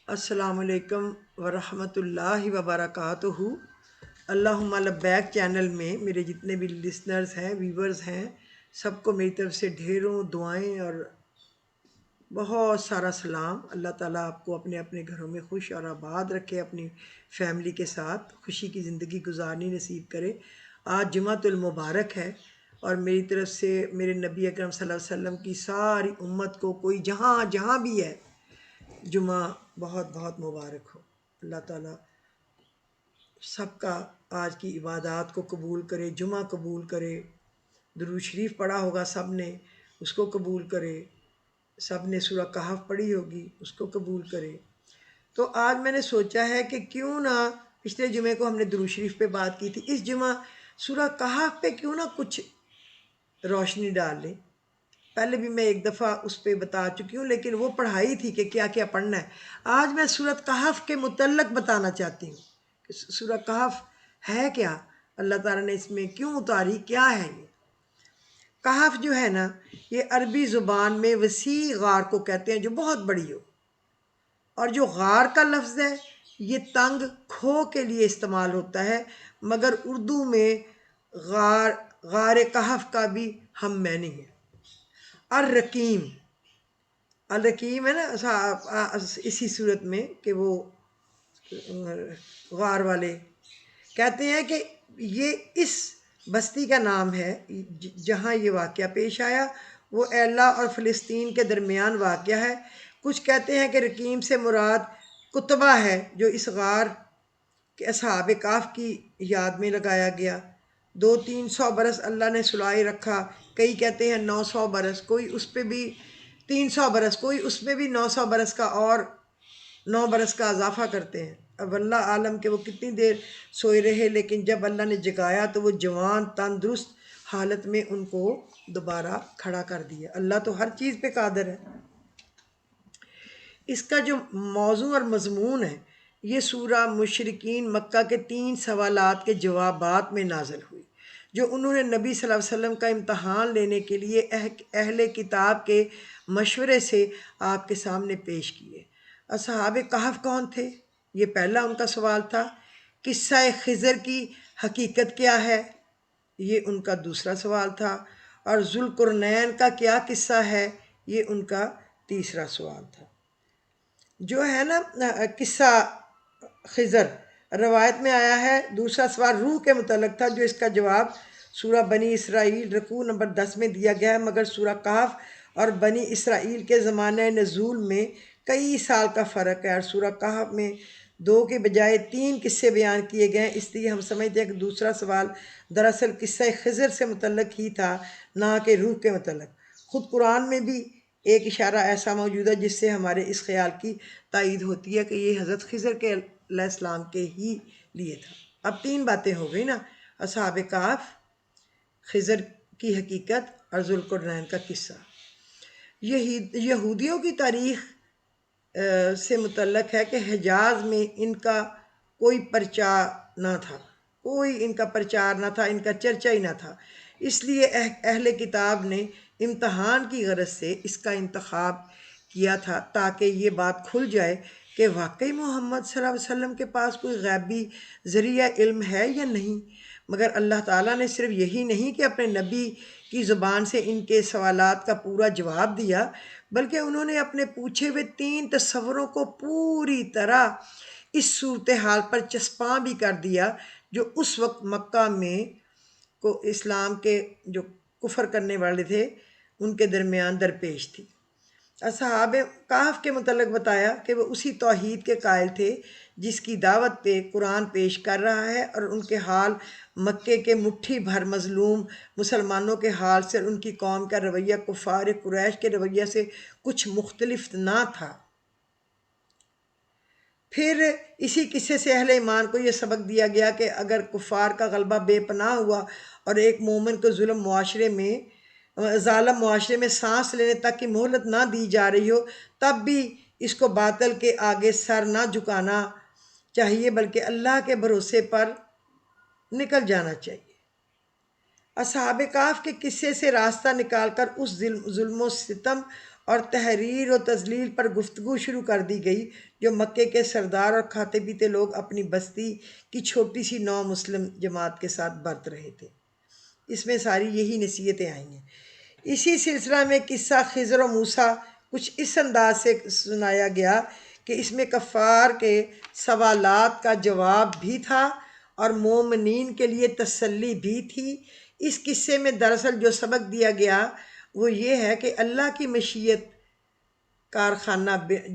السلام علیکم ورحمۃ اللہ وبرکاتہ۔ اللہم لبیک چینل میں میرے جتنے بھی لسنرز ہیں، ویورز ہیں، سب کو میری طرف سے ڈھیروں دعائیں اور بہت سارا سلام۔ اللہ تعالیٰ آپ کو اپنے اپنے گھروں میں خوش اور آباد رکھے، اپنی فیملی کے ساتھ خوشی کی زندگی گزارنی نصیب کرے۔ آج جمعۃ المبارک ہے اور میری طرف سے میرے نبی اکرم صلی اللہ علیہ وسلم کی ساری امت کو، کوئی جہاں جہاں بھی ہے، جمعہ بہت بہت مبارک ہو۔ اللہ تعالیٰ سب کا آج کی عبادات کو قبول کرے، جمعہ قبول کرے، درود شریف پڑھا ہوگا سب نے، اس کو قبول کرے، سب نے سورہ کہف پڑھی ہوگی، اس کو قبول کرے۔ تو آج میں نے سوچا ہے کہ کیوں نہ پچھلے جمعے کو ہم نے درود شریف پہ بات کی تھی، اس جمعہ سورہ کہف پہ کیوں نہ کچھ روشنی ڈال لیں۔ پہلے بھی میں ایک دفعہ اس پہ بتا چکی ہوں، لیکن وہ پڑھائی تھی کہ کیا کیا پڑھنا ہے۔ آج میں سورۃ کہف کے متعلق بتانا چاہتی ہوں کہ سورہ کہف ہے کیا، اللہ تعالیٰ نے اس میں کیوں اتاری، کیا ہے یہ کہف جو ہے نا، یہ عربی زبان میں وسیع غار کو کہتے ہیں جو بہت بڑی ہو، اور جو غار کا لفظ ہے یہ تنگ کھو کے لیے استعمال ہوتا ہے، مگر اردو میں غار کہف کا بھی ہم معنی ہے۔ الرقیم، الرقیم ہے نا اسی صورت میں کہ وہ غار والے کہتے ہیں کہ یہ اس بستی کا نام ہے جہاں یہ واقعہ پیش آیا، وہ ایلا اور فلسطین کے درمیان واقعہ ہے۔ کچھ کہتے ہیں کہ رقیم سے مراد کتبہ ہے جو اس غار کہ اصحاب کہف کی یاد میں لگایا گیا۔ 200-300 برس اللہ نے سلائے رکھا، کئی کہتے ہیں 900 برس، کوئی اس پہ بھی 300 برس، کوئی اس میں بھی 900 برس کا اور 9 برس کا اضافہ کرتے ہیں۔ اب اللہ عالم کہ وہ کتنی دیر سوئے رہے، لیکن جب اللہ نے جگایا تو وہ جوان تندرست حالت میں ان کو دوبارہ کھڑا کر دیا۔ اللہ تو ہر چیز پہ قادر ہے۔ اس کا جو موضوع اور مضمون ہے، یہ سورہ مشرکین مکہ کے 3 سوالات کے جوابات میں نازل ہوئی جو انہوں نے نبی صلی اللہ علیہ وسلم کا امتحان لینے کے لیے اہل کتاب کے مشورے سے آپ کے سامنے پیش کیے۔ اصحاب کہف کون تھے؟ یہ پہلا ان کا سوال تھا۔ قصہ خضر کی حقیقت کیا ہے؟ یہ ان کا دوسرا سوال تھا۔ اور ذوالقرنین کا کیا قصہ ہے؟ یہ ان کا تیسرا سوال تھا۔ جو ہے نا قصہ خضر، روایت میں آیا ہے دوسرا سوال روح کے متعلق تھا، جو اس کا جواب سورہ بنی اسرائیل رکوع نمبر 10 میں دیا گیا ہے، مگر سورہ کہف اور بنی اسرائیل کے زمانہ نزول میں کئی سال کا فرق ہے، اور سورہ کہف میں 2 کے بجائے 3 قصے بیان کیے گئے ہیں۔ اس لیے ہم سمجھتے ہیں کہ دوسرا سوال دراصل قصہ خضر سے متعلق ہی تھا، نہ کہ روح کے متعلق۔ خود قرآن میں بھی ایک اشارہ ایسا موجود ہے جس سے ہمارے اس خیال کی تائید ہوتی ہے کہ یہ حضرت خضر کے علیہ السلام کے ہی لیے تھا۔ اب 3 باتیں ہو گئی نا، اصحاب کہف، خضر کی حقیقت اور ذوالقرنین کا قصہ۔ یہودیوں کی تاریخ سے متعلق ہے کہ حجاز میں ان کا کوئی پرچار نہ تھا، کوئی ان کا پرچار نہ تھا، ان کا چرچا ہی نہ تھا، اس لیے اہل کتاب نے امتحان کی غرض سے اس کا انتخاب کیا تھا تاکہ یہ بات کھل جائے کہ واقعی محمد صلی اللہ علیہ وسلم کے پاس کوئی غیبی ذریعہ علم ہے یا نہیں۔ مگر اللہ تعالیٰ نے صرف یہی نہیں کہ اپنے نبی کی زبان سے ان کے سوالات کا پورا جواب دیا، بلکہ انہوں نے اپنے پوچھے ہوئے 3 تصوروں کو پوری طرح اس صورتحال پر چسپاں بھی کر دیا جو اس وقت مکہ میں کو اسلام کے جو کفر کرنے والے تھے ان کے درمیان درپیش تھی۔ اصحاب کہف کے متعلق بتایا کہ وہ اسی توحید کے قائل تھے جس کی دعوت پہ قرآن پیش کر رہا ہے، اور ان کے حال مکے کے مٹھی بھر مظلوم مسلمانوں کے حال سے اور ان کی قوم کا رویہ کفار قریش کے رویہ سے کچھ مختلف نہ تھا۔ پھر اسی قصے سے اہل ایمان کو یہ سبق دیا گیا کہ اگر کفار کا غلبہ بے پناہ ہوا اور ایک مومن کو ظالم معاشرے میں سانس لینے تک کی مہلت نہ دی جا رہی ہو، تب بھی اس کو باطل کے آگے سر نہ جھکانا چاہیے، بلکہ اللہ کے بھروسے پر نکل جانا چاہیے۔ اصحاب کہف کے قصے سے راستہ نکال کر اس ظلم و ستم اور تحریر و تذلیل پر گفتگو شروع کر دی گئی جو مکے کے سردار اور کھاتے پیتے لوگ اپنی بستی کی چھوٹی سی نو مسلم جماعت کے ساتھ برت رہے تھے۔ اس میں ساری یہی نصیحتیں آئی ہیں۔ اسی سلسلہ میں قصہ خضر و موسیٰ کچھ اس انداز سے سنایا گیا کہ اس میں کفار کے سوالات کا جواب بھی تھا اور مومنین کے لیے تسلی بھی تھی۔ اس قصے میں دراصل جو سبق دیا گیا وہ یہ ہے کہ اللہ کی مشیت کارخانہ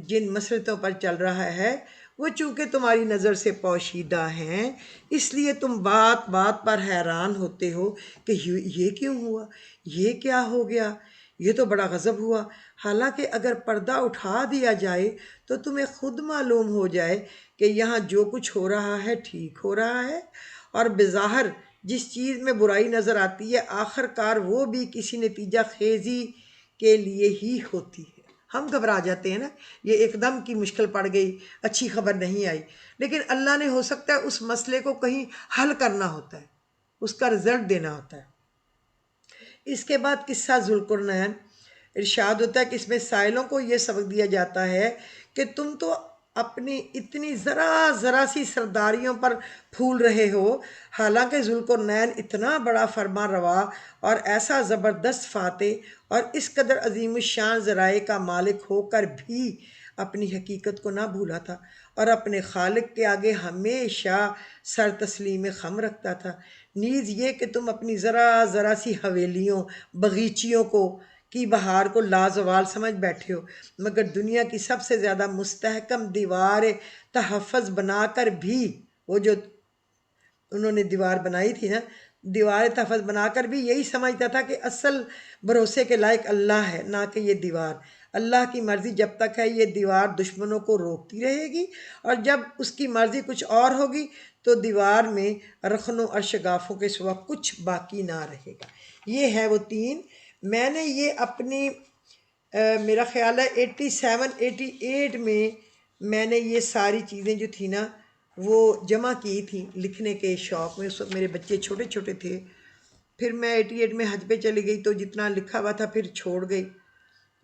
جن مسرتوں پر چل رہا ہے وہ چونکہ تمہاری نظر سے پوشیدہ ہیں، اس لیے تم بات بات پر حیران ہوتے ہو کہ یہ کیوں ہوا، یہ کیا ہو گیا، یہ تو بڑا غضب ہوا۔ حالانکہ اگر پردہ اٹھا دیا جائے تو تمہیں خود معلوم ہو جائے کہ یہاں جو کچھ ہو رہا ہے ٹھیک ہو رہا ہے، اور بظاہر جس چیز میں برائی نظر آتی ہے آخر کار وہ بھی کسی نتیجہ خیزی کے لیے ہی ہوتی ہے۔ ہم گھبرا جاتے ہیں نا، یہ ایک دم کی مشکل پڑ گئی، اچھی خبر نہیں آئی، لیکن اللہ نے ہو سکتا ہے اس مسئلے کو کہیں حل کرنا ہوتا ہے، اس کا رزلٹ دینا ہوتا ہے۔ اس کے بعد قصہ ذوالقرنین ارشاد ہوتا ہے کہ اس میں سائلوں کو یہ سبق دیا جاتا ہے کہ تم تو اپنی اتنی ذرا سی سرداریوں پر پھول رہے ہو، حالانکہ ذوالقرنین اتنا بڑا فرما روا اور ایسا زبردست فاتح اور اس قدر عظیم الشان ذرائع کا مالک ہو کر بھی اپنی حقیقت کو نہ بھولا تھا اور اپنے خالق کے آگے ہمیشہ سر تسلیم خم رکھتا تھا۔ نیز یہ کہ تم اپنی ذرا سی حویلیوں بغیچیوں کی بہار کو لازوال سمجھ بیٹھے ہو، مگر دنیا کی سب سے زیادہ مستحکم دیوار تحفظ بنا کر بھی، وہ جو انہوں نے دیوار بنائی تھی نا، دیوار تحفظ بنا کر بھی یہی سمجھتا تھا کہ اصل بھروسے کے لائق اللہ ہے، نہ کہ یہ دیوار۔ اللہ کی مرضی جب تک ہے یہ دیوار دشمنوں کو روکتی رہے گی، اور جب اس کی مرضی کچھ اور ہوگی تو دیوار میں رخنوں اور شگافوں کے سوا کچھ باقی نہ رہے گا۔ یہ ہے وہ تین۔ میں نے یہ اپنی میرا خیال ہے 87-88 میں میں نے یہ ساری چیزیں جو تھی نا وہ جمع کی تھی لکھنے کے شوق میں۔ اس وقت میرے بچے چھوٹے چھوٹے تھے، پھر میں 88 میں حج پہ چلی گئی تو جتنا لکھا ہوا تھا پھر چھوڑ گئی۔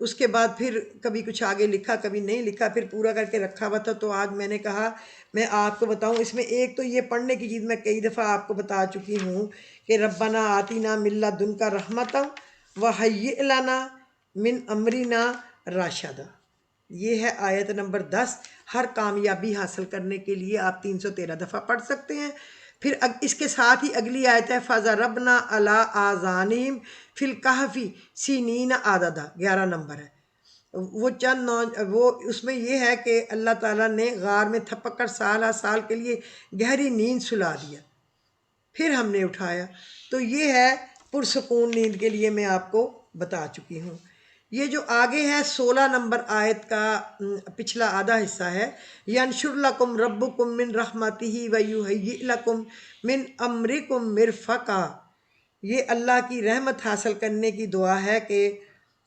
اس کے بعد پھر کبھی کچھ آگے لکھا کبھی نہیں لکھا، پھر پورا کر کے رکھا ہوا تھا۔ تو آج میں نے کہا میں آپ کو بتاؤں۔ اس میں ایک تو یہ پڑھنے کی چیز میں کئی دفعہ آپ کو بتا چکی ہوں کہ ربنا آتینا من لدنک رحمۃ وہیئ لنا من امرنا رشدا، یہ ہے آیت نمبر 10۔ ہر کامیابی حاصل کرنے کے لیے آپ 313 دفعہ پڑھ سکتے ہیں۔ پھر اس کے ساتھ ہی اگلی آیت ہے فَضَرَبْنَا عَلَىٰ آذَانِهِمْ فِي الْكَهْفِ سِنِينَ عَدَدًا، 11 نمبر ہے۔ وہ اس میں یہ ہے کہ اللہ تعالیٰ نے غار میں تھپک کر سال سال کے لیے گہری نیند سلا دیا، پھر ہم نے اٹھایا۔ تو یہ ہے پرسکون نیند کے لیے میں آپ کو بتا چکی ہوں۔ یہ جو آگے ہے 16 نمبر آیت کا پچھلا آدھا حصہ ہے، يَنْشُرْ لَكُمْ رَبُّكُمْ مِنْ رَحْمَتِهِ وَيُهَيِّئْ لَكُمْ مِنْ أَمْرِكُمْ مِرْفَقًا، یہ اللہ کی رحمت حاصل کرنے کی دعا ہے کہ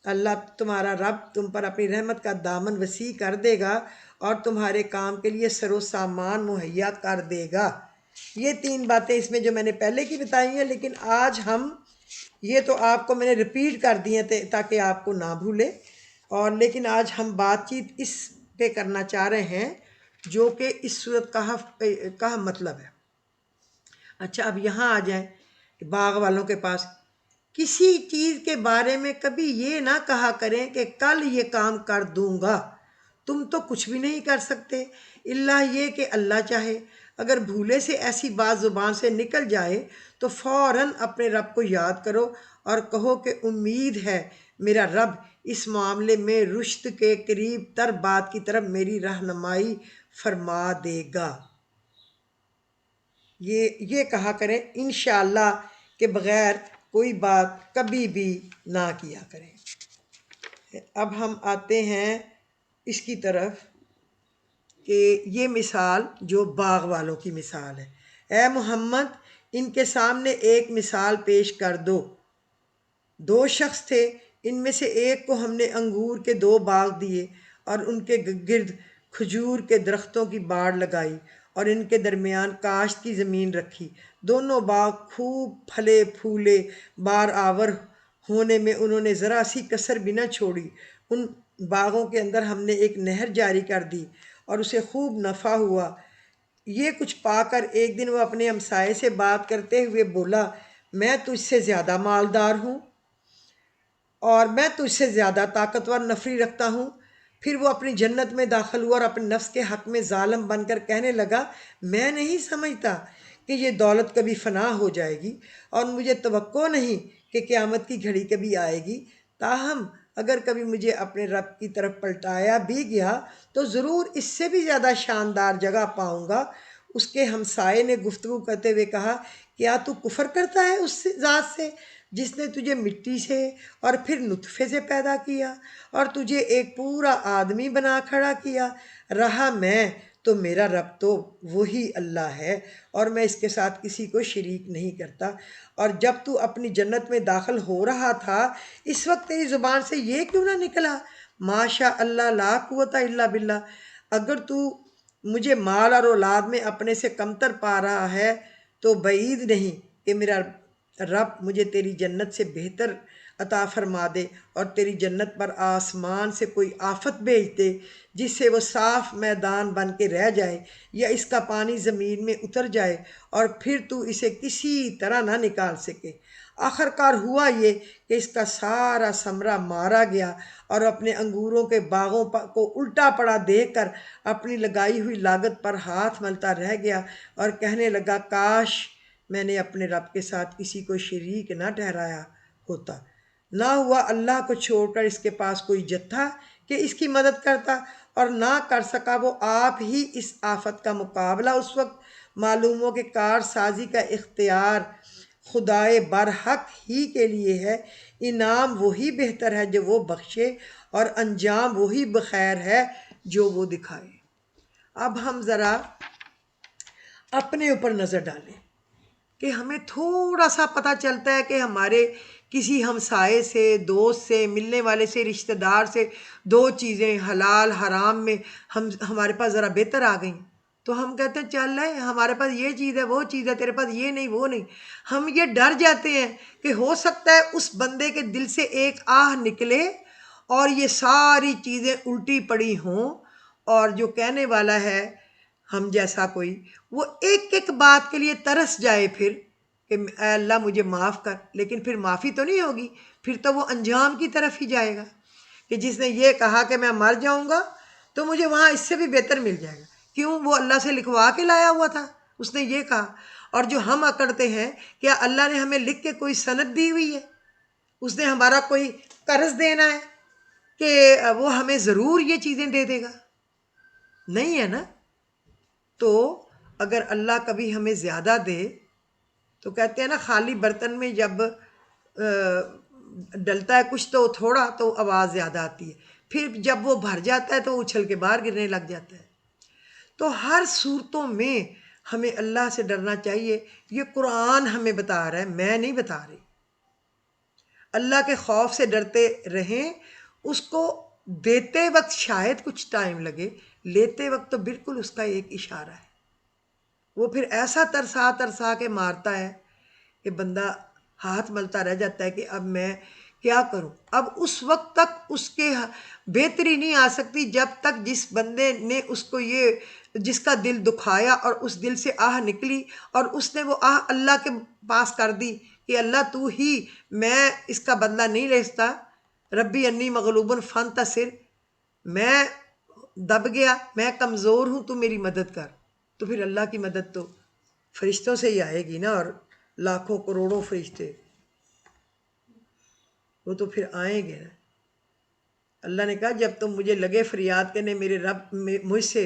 اللہ تمہارا رب تم پر اپنی رحمت کا دامن وسیع کر دے گا اور تمہارے کام کے لیے سر و سامان مہیا کر دے گا۔ یہ تین باتیں اس میں جو میں نے پہلے کی بتائی ہیں، لیکن آج ہم یہ تو آپ کو میں نے ریپیٹ کر دی ہیں تاکہ آپ کو نہ بھولے، اور لیکن آج ہم بات چیت اس پہ کرنا چاہ رہے ہیں جو کہ اس صورت کا مطلب ہے۔ اچھا اب یہاں آ جائیں کہ باغ والوں کے پاس کسی چیز کے بارے میں کبھی یہ نہ کہا کریں کہ کل یہ کام کر دوں گا، تم تو کچھ بھی نہیں کر سکتے الا یہ کہ اللہ چاہے۔ اگر بھولے سے ایسی بات زبان سے نکل جائے تو فوراً اپنے رب کو یاد کرو اور کہو کہ امید ہے میرا رب اس معاملے میں رشد کے قریب تر بات کی طرف میری رہنمائی فرما دے گا۔ یہ کہا کریں انشاءاللہ کے بغیر کوئی بات کبھی بھی نہ کیا کریں۔ اب ہم آتے ہیں اس کی طرف کہ یہ مثال جو باغ والوں کی مثال ہے، اے محمد ان کے سامنے ایک مثال پیش کر دو۔ دو شخص تھے، ان میں سے ایک کو ہم نے انگور کے 2 باغ دیے اور ان کے گرد کھجور کے درختوں کی باڑ لگائی اور ان کے درمیان کاشت کی زمین رکھی۔ دونوں باغ خوب پھلے پھولے، بار آور ہونے میں انہوں نے ذرا سی کسر بھی نہ چھوڑی۔ ان باغوں کے اندر ہم نے ایک نہر جاری کر دی اور اسے خوب نفع ہوا۔ یہ کچھ پا کر ایک دن وہ اپنے ہمسائے سے بات کرتے ہوئے بولا، میں تجھ سے زیادہ مالدار ہوں اور میں تجھ سے زیادہ طاقتور نفری رکھتا ہوں۔ پھر وہ اپنی جنت میں داخل ہوا اور اپنے نفس کے حق میں ظالم بن کر کہنے لگا، میں نہیں سمجھتا کہ یہ دولت کبھی فنا ہو جائے گی اور مجھے توقع نہیں کہ قیامت کی گھڑی کبھی آئے گی۔ تاہم اگر کبھی مجھے اپنے رب کی طرف پلٹایا بھی گیا تو ضرور اس سے بھی زیادہ شاندار جگہ پاؤں گا۔ اس کے ہمسائے نے گفتگو کرتے ہوئے کہا، کیا تو کفر کرتا ہے اس ذات سے جس نے تجھے مٹی سے اور پھر نطفے سے پیدا کیا اور تجھے ایک پورا آدمی بنا کھڑا کیا؟ رہا میں تو میرا رب تو وہی اللہ ہے اور میں اس کے ساتھ کسی کو شریک نہیں کرتا۔ اور جب تو اپنی جنت میں داخل ہو رہا تھا اس وقت تیری زبان سے یہ کیوں نہ نکلا، ماشاء اللہ لا قوت الا باللہ؟ اگر تو مجھے مال اور اولاد میں اپنے سے کمتر پا رہا ہے تو بعید نہیں کہ میرا رب مجھے تیری جنت سے بہتر عطا فرما دے اور تیری جنت پر آسمان سے کوئی آفت بھیج دے جس سے وہ صاف میدان بن کے رہ جائے، یا اس کا پانی زمین میں اتر جائے اور پھر تو اسے کسی طرح نہ نکال سکے۔ آخر کار ہوا یہ کہ اس کا سارا ثمرہ مارا گیا اور اپنے انگوروں کے باغوں کو الٹا پڑا دیکھ کر اپنی لگائی ہوئی لاگت پر ہاتھ ملتا رہ گیا اور کہنے لگا، کاش میں نے اپنے رب کے ساتھ کسی کو شریک نہ ٹھہرایا ہوتا۔ نہ ہوا اللہ کو چھوڑ کر اس کے پاس کوئی جتھا کہ اس کی مدد کرتا، اور نہ کر سکا وہ آپ ہی اس آفت کا مقابلہ اس وقت۔ معلوم ہو کہ کار سازی کا اختیار خدائے برحق ہی کے لیے ہے، انعام وہی بہتر ہے جو وہ بخشے اور انجام وہی بخیر ہے جو وہ دکھائے۔ اب ہم ذرا اپنے اوپر نظر ڈالیں کہ ہمیں تھوڑا سا پتہ چلتا ہے کہ ہمارے کسی ہمسائے سے، دوست سے، ملنے والے سے، رشتہ دار سے دو چیزیں حلال حرام میں ہمارے پاس ذرا بہتر آ گئیں تو ہم کہتے ہیں چل رہے ہمارے پاس یہ چیز ہے، وہ چیز ہے، تیرے پاس یہ نہیں وہ نہیں۔ ہم یہ ڈر جاتے ہیں کہ ہو سکتا ہے اس بندے کے دل سے ایک آہ نکلے اور یہ ساری چیزیں الٹی پڑی ہوں، اور جو کہنے والا ہے ہم جیسا کوئی، وہ ایک ایک بات کے لیے ترس جائے پھر کہ اے اللہ مجھے معاف کر، لیکن پھر معافی تو نہیں ہوگی، پھر تو وہ انجام کی طرف ہی جائے گا کہ جس نے یہ کہا کہ میں مر جاؤں گا تو مجھے وہاں اس سے بھی بہتر مل جائے گا۔ کیوں؟ وہ اللہ سے لکھوا کے لایا ہوا تھا، اس نے یہ کہا۔ اور جو ہم اکڑتے ہیں، کیا اللہ نے ہمیں لکھ کے کوئی سند دی ہوئی ہے؟ اس نے ہمارا کوئی قرض دینا ہے کہ وہ ہمیں ضرور یہ چیزیں دے دے گا؟ نہیں ہے نا۔ تو اگر اللہ کبھی ہمیں زیادہ دے تو کہتے ہیں نا، خالی برتن میں جب ڈلتا ہے کچھ تو تھوڑا تو آواز زیادہ آتی ہے، پھر جب وہ بھر جاتا ہے تو اچھل کے باہر گرنے لگ جاتا ہے۔ تو ہر صورتوں میں ہمیں اللہ سے ڈرنا چاہیے۔ یہ قرآن ہمیں بتا رہا ہے، میں نہیں بتا رہی۔ اللہ کے خوف سے ڈرتے رہیں۔ اس کو دیتے وقت شاید کچھ ٹائم لگے، لیتے وقت تو بالکل اس کا ایک اشارہ ہے۔ وہ پھر ایسا ترسا ترسا کے مارتا ہے کہ بندہ ہاتھ ملتا رہ جاتا ہے کہ اب میں کیا کروں۔ اب اس وقت تک اس کے بہتری نہیں آ سکتی جب تک جس بندے نے اس کو جس کا دل دکھایا اور اس دل سے آہ نکلی اور اس نے وہ آہ اللہ کے پاس کر دی کہ اللہ تو ہی، میں اس کا بدلہ نہیں لے سکتا، ربی انی مغلوب فانتصر، میں دب گیا، میں کمزور ہوں، تو میری مدد کر۔ تو پھر اللہ کی مدد تو فرشتوں سے ہی آئے گی نا، اور لاکھوں کروڑوں فرشتے وہ تو پھر آئیں گے نا۔ اللہ نے کہا جب تم مجھے لگے فریاد کرنے میرے رب مجھ سے،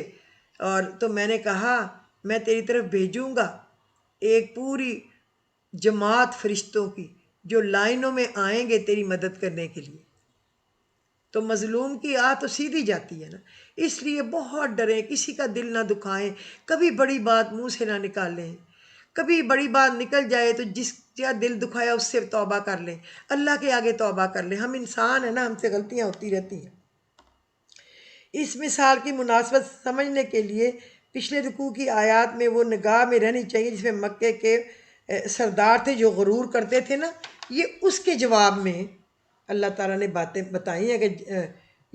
اور تو میں نے کہا میں تیری طرف بھیجوں گا ایک پوری جماعت فرشتوں کی جو لائنوں میں آئیں گے تیری مدد کرنے کے لیے۔ تو مظلوم کی آہ تو سیدھی جاتی ہے نا۔ اس لیے بہت ڈریں، کسی کا دل نہ دکھائیں، کبھی بڑی بات منہ سے نہ نکالیں۔ کبھی بڑی بات نکل جائے تو جس کا دل دکھایا اس سے توبہ کر لیں، اللہ کے آگے توبہ کر لیں۔ ہم انسان ہیں نا، ہم سے غلطیاں ہوتی رہتی ہیں۔ اس مثال کی مناسبت سمجھنے کے لیے پچھلے رکوع کی آیات میں وہ نگاہ میں رہنی چاہیے جس میں مکے کے سردار تھے جو غرور کرتے تھے نا، یہ اس کے جواب میں اللہ تعالیٰ نے باتیں بتائی ہیں کہ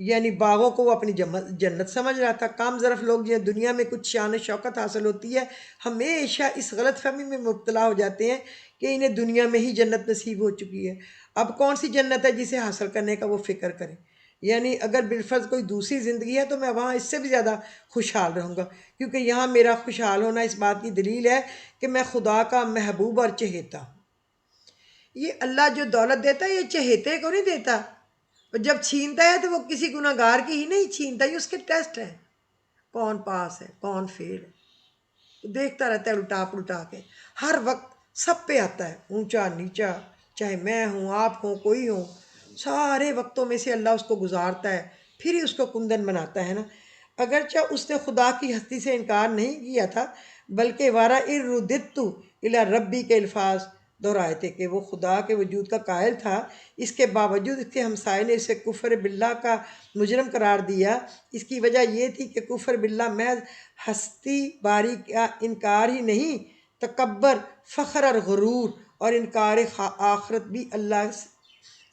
یعنی باغوں کو وہ اپنی جنت سمجھ رہا تھا۔ کام ظرف لوگ جو دنیا میں کچھ شان و شوکت حاصل ہوتی ہے ہمیشہ اس غلط فہمی میں مبتلا ہو جاتے ہیں کہ انہیں دنیا میں ہی جنت نصیب ہو چکی ہے، اب کون سی جنت ہے جسے حاصل کرنے کا وہ فکر کرے۔ یعنی اگر بالفرض کوئی دوسری زندگی ہے تو میں وہاں اس سے بھی زیادہ خوشحال رہوں گا، کیونکہ یہاں میرا خوشحال ہونا اس بات کی دلیل ہے کہ میں خدا کا محبوب اور چہیتا ہوں۔ یہ اللہ جو دولت دیتا ہے یہ چہیتے کو نہیں دیتا، اور جب چھینتا ہے تو وہ کسی گناہ گار کی ہی نہیں چھینتا، یہ اس کے ٹیسٹ ہے، کون پاس ہے کون فیل ہے، تو دیکھتا رہتا ہے الٹا پلٹا کے، ہر وقت سب پہ آتا ہے، اونچا نیچا، چاہے میں ہوں آپ ہوں کوئی ہوں، سارے وقتوں میں سے اللہ اس کو گزارتا ہے، پھر ہی اس کو کندن بناتا ہے نا۔ اگرچہ اس نے خدا کی ہستی سے انکار نہیں کیا تھا، بلکہ وارا ارددت الی ربی کے الفاظ دہرائے تھے کہ وہ خدا کے وجود کا قائل تھا، اس کے باوجود اس کے ہمسائے نے اسے کفر باللہ کا مجرم قرار دیا۔ اس کی وجہ یہ تھی کہ کفر باللہ محض ہستی باری کا انکار ہی نہیں، تکبر، فخر اور غرور اور انکار آخرت بھی اللہ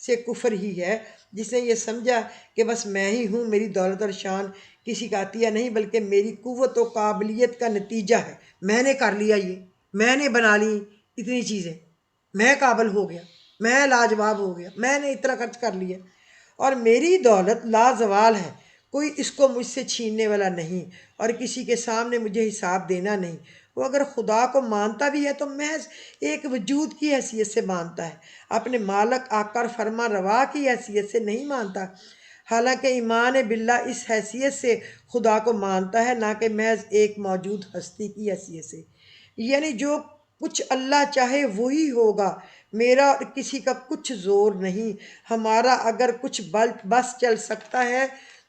سے کفر ہی ہے، جس نے یہ سمجھا کہ بس میں ہی ہوں، میری دولت اور شان کسی کا عطیہ نہیں بلکہ میری قوت و قابلیت کا نتیجہ ہے، میں نے کر لیا، یہ میں نے بنا لی اتنی چیزیں، میں قابل ہو گیا، میں لاجواب ہو گیا، میں نے اتنا خرچ کر لیا، اور میری دولت لازوال ہے، کوئی اس کو مجھ سے چھیننے والا نہیں، اور کسی کے سامنے مجھے حساب دینا نہیں۔ وہ اگر خدا کو مانتا بھی ہے تو محض ایک وجود کی حیثیت سے مانتا ہے، اپنے مالک آقا اور فرما روا کی حیثیت سے نہیں مانتا، حالانکہ ایمان باللہ اس حیثیت سے خدا کو مانتا ہے، نہ کہ محض ایک موجود ہستی کی حیثیت سے۔ یعنی جو کچھ اللہ چاہے وہی ہوگا، میرا اور کسی کا کچھ زور نہیں، ہمارا اگر کچھ بس چل سکتا ہے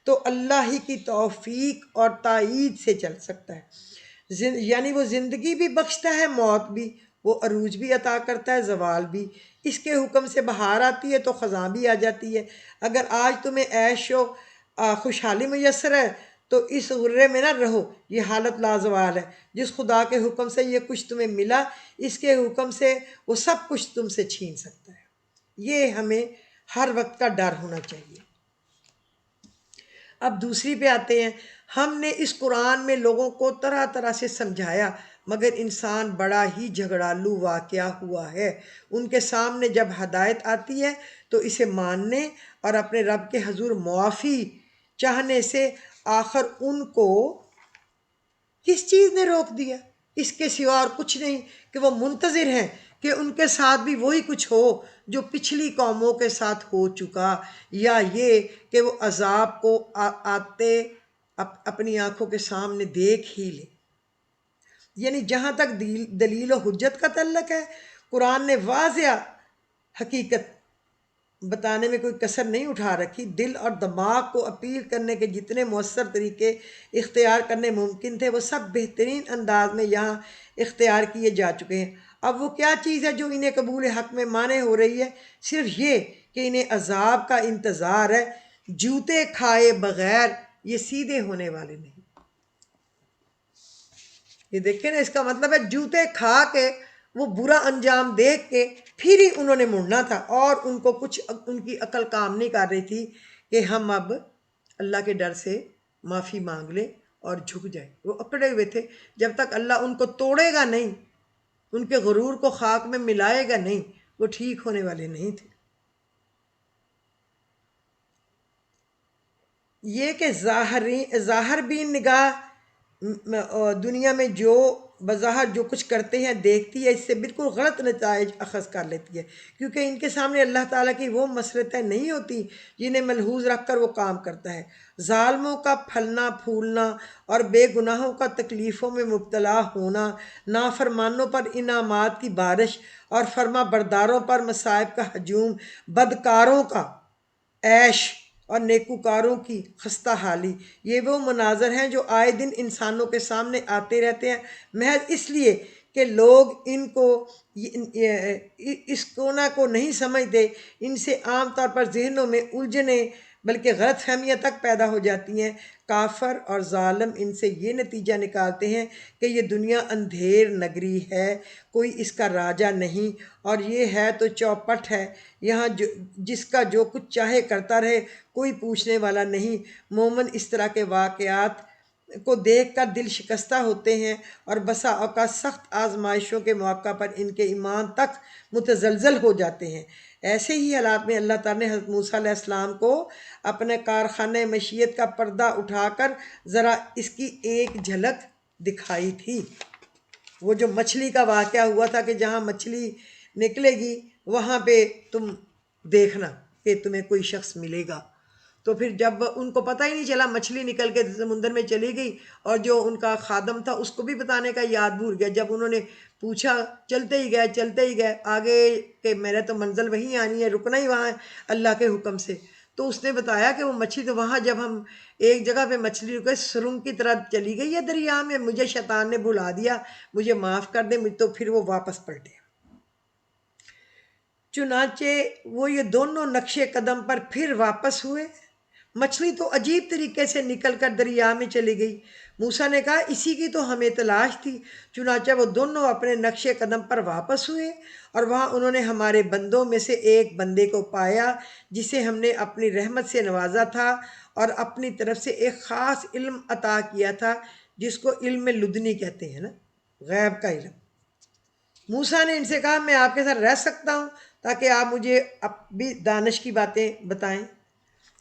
تو اللہ ہی کی توفیق اور تائید سے چل سکتا ہے۔ یعنی وہ زندگی بھی بخشتا ہے، موت بھی، وہ عروج بھی عطا کرتا ہے، زوال بھی، اس کے حکم سے بہار آتی ہے تو خزاں بھی آ جاتی ہے۔ اگر آج تمہیں عیش و خوشحالی میسر ہے تو اس غرے میں نہ رہو، یہ حالت لازوال ہے، جس خدا کے حکم سے یہ کچھ تمہیں ملا، اس کے حکم سے وہ سب کچھ تم سے چھین سکتا ہے۔ یہ ہمیں ہر وقت کا ڈر ہونا چاہیے۔ اب دوسری پہ آتے ہیں، ہم نے اس قرآن میں لوگوں کو طرح طرح سے سمجھایا، مگر انسان بڑا ہی جھگڑالو واقعہ ہوا ہے۔ ان کے سامنے جب ہدایت آتی ہے تو اسے ماننے اور اپنے رب کے حضور معافی چاہنے سے آخر ان کو کس چیز نے روک دیا؟ اس کے سوا اور کچھ نہیں کہ وہ منتظر ہیں کہ ان کے ساتھ بھی وہی کچھ ہو جو پچھلی قوموں کے ساتھ ہو چکا، یا یہ کہ وہ عذاب کو آتے اپنی آنکھوں کے سامنے دیکھ ہی لے۔ یعنی جہاں تک دلیل و حجت کا تعلق ہے، قرآن نے واضح حقیقت بتانے میں کوئی کسر نہیں اٹھا رکھی۔ دل اور دماغ کو اپیل کرنے کے جتنے مؤثر طریقے اختیار کرنے ممکن تھے وہ سب بہترین انداز میں یہاں اختیار کیے جا چکے ہیں۔ اب وہ کیا چیز ہے جو انہیں قبول حق میں مانع ہو رہی ہے؟ صرف یہ کہ انہیں عذاب کا انتظار ہے، جوتے کھائے بغیر یہ سیدھے ہونے والے نہیں۔ یہ دیکھیں نا، اس کا مطلب ہے جوتے کھا کے، وہ برا انجام دیکھ کے پھر ہی انہوں نے مڑنا تھا، اور ان کو کچھ ان کی عقل کام نہیں کر رہی تھی کہ ہم اب اللہ کے ڈر سے معافی مانگ لیں اور جھک جائیں۔ وہ اکڑے ہوئے تھے، جب تک اللہ ان کو توڑے گا نہیں، ان کے غرور کو خاک میں ملائے گا نہیں، وہ ٹھیک ہونے والے نہیں تھے۔ یہ کہ ظاہر بھی نگاہ دنیا میں جو بظاہر جو کچھ کرتے ہیں دیکھتی ہے، اس سے بالکل غلط نتائج اخذ کر لیتی ہے، کیونکہ ان کے سامنے اللہ تعالیٰ کی وہ مصلحتیں نہیں ہوتی جنہیں ملحوظ رکھ کر وہ کام کرتا ہے۔ ظالموں کا پھلنا پھولنا اور بے گناہوں کا تکلیفوں میں مبتلا ہونا، نافرمانوں پر انعامات کی بارش اور فرما برداروں پر مصائب کا ہجوم، بدکاروں کا عیش اور نیکوکاروں کی خستہ حالی، یہ وہ مناظر ہیں جو آئے دن انسانوں کے سامنے آتے رہتے ہیں، محض اس لیے کہ لوگ ان کو اس کونا کو نہیں سمجھتے۔ ان سے عام طور پر ذہنوں میں الجھنیں بلکہ غلط فہمیاں تک پیدا ہو جاتی ہیں۔ کافر اور ظالم ان سے یہ نتیجہ نکالتے ہیں کہ یہ دنیا اندھیر نگری ہے، کوئی اس کا راجہ نہیں، اور یہ ہے تو چوپٹ ہے، یہاں جس کا جو کچھ چاہے کرتا رہے، کوئی پوچھنے والا نہیں۔ مومن اس طرح کے واقعات کو دیکھ کر دل شکستہ ہوتے ہیں اور بسا اوقات سخت آزمائشوں کے موقع پر ان کے ایمان تک متزلزل ہو جاتے ہیں۔ ایسے ہی حالات میں اللہ تعالیٰ نے حضرت موسیٰ علیہ السلام کو اپنے کارخانہ مشیت کا پردہ اٹھا کر ذرا اس کی ایک جھلک دکھائی تھی۔ وہ جو مچھلی کا واقعہ ہوا تھا کہ جہاں مچھلی نکلے گی وہاں پہ تم دیکھنا کہ تمہیں کوئی شخص ملے گا۔ تو پھر جب ان کو پتہ ہی نہیں چلا، مچھلی نکل کے سمندر میں چلی گئی، اور جو ان کا خادم تھا اس کو بھی بتانے کا یاد بھول گیا۔ جب انہوں نے پوچھا، چلتے ہی گئے آگے کہ میرے تو منزل وہیں آنی ہے، رکنا ہی وہاں ہے اللہ کے حکم سے۔ تو اس نے بتایا کہ وہ مچھلی تو وہاں، جب ہم ایک جگہ پہ مچھلی رکے سرنگ کی طرح چلی گئی ہے دریا میں، مجھے شیطان نے بھلا دیا، مجھے معاف کر دے۔ تو پھر وہ واپس پلٹے۔ چنانچہ وہ یہ دونوں نقش قدم پر پھر واپس ہوئے۔ مچھلی تو عجیب طریقے سے نکل کر دریا میں چلی گئی۔ موسیٰ نے کہا اسی کی تو ہمیں تلاش تھی۔ چنانچہ وہ دونوں اپنے نقش قدم پر واپس ہوئے، اور وہاں انہوں نے ہمارے بندوں میں سے ایک بندے کو پایا جسے ہم نے اپنی رحمت سے نوازا تھا اور اپنی طرف سے ایک خاص علم عطا کیا تھا، جس کو علم لدنی کہتے ہیں نا، غیب کا علم۔ موسیٰ نے ان سے کہا میں آپ کے ساتھ رہ سکتا ہوں تاکہ آپ مجھے بھی دانش کی باتیں بتائیں۔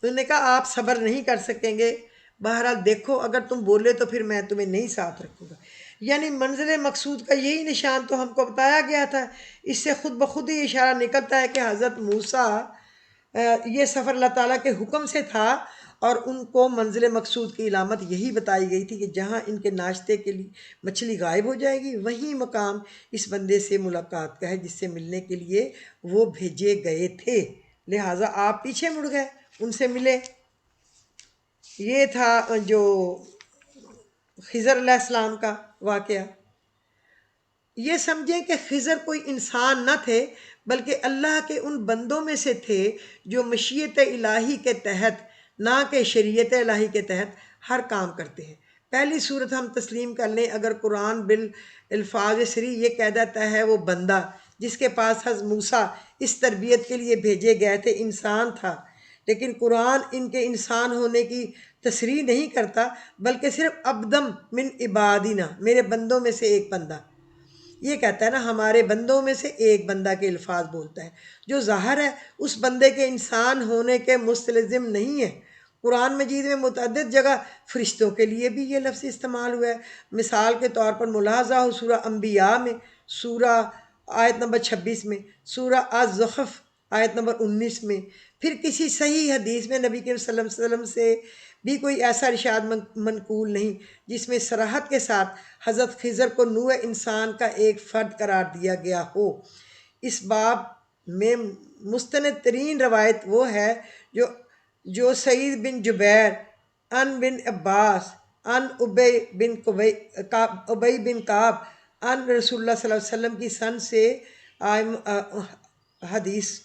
انہوں نے کہا آپ صبر نہیں کر سکیں گے، بہرحال دیکھو اگر تم بولے تو پھر میں تمہیں نہیں ساتھ رکھوں گا۔ یعنی منزل مقصود کا یہی نشان تو ہم کو بتایا گیا تھا۔ اس سے خود بخود ہی اشارہ نکلتا ہے کہ حضرت موسیٰ یہ سفر اللہ تعالیٰ کے حکم سے تھا، اور ان کو منزل مقصود کی علامت یہی بتائی گئی تھی کہ جہاں ان کے ناشتے کے لیے مچھلی غائب ہو جائے گی وہیں مقام اس بندے سے ملاقات کا ہے جس سے ملنے کے لیے وہ بھیجے گئے تھے، لہٰذا آپ پیچھے مڑ گئے، ان سے ملے۔ یہ تھا جو خضر علیہ السلام کا واقعہ۔ یہ سمجھیں کہ خضر کوئی انسان نہ تھے بلکہ اللہ کے ان بندوں میں سے تھے جو مشیت الہی کے تحت، نہ کہ شریعت الہی کے تحت ہر کام کرتے ہیں۔ پہلی صورت ہم تسلیم کر لیں، اگر قرآن بالالفاظ صریح یہ کہہ دیتا ہے وہ بندہ جس کے پاس حضرت موسیٰ اس تربیت کے لیے بھیجے گئے تھے انسان تھا، لیکن قرآن ان کے انسان ہونے کی تصریح نہیں کرتا بلکہ صرف عبدم من عبادنا، میرے بندوں میں سے ایک بندہ، یہ کہتا ہے نا، ہمارے بندوں میں سے ایک بندہ کے الفاظ بولتا ہے، جو ظاہر ہے اس بندے کے انسان ہونے کے مستلزم نہیں ہے۔ قرآن مجید میں متعدد جگہ فرشتوں کے لیے بھی یہ لفظ استعمال ہوا ہے۔ مثال کے طور پر ملاحظہ ہو سورہ انبیاء میں، سورہ آیت نمبر 26 میں، سورہ الزخرف آیت نمبر 19 میں، پھر کسی صحیح حدیث میں نبی کریم صلی اللہ علیہ وسلم سے بھی کوئی ایسا ارشاد منقول نہیں جس میں صراحت کے ساتھ حضرت خضر کو نوع انسان کا ایک فرد قرار دیا گیا ہو۔ اس باب میں مستند ترین روایت وہ ہے جو سعید بن جبیر ان بن عباس ان ابی بن کعب ان رسول اللہ صلی اللہ علیہ وسلم کی سند سے حدیث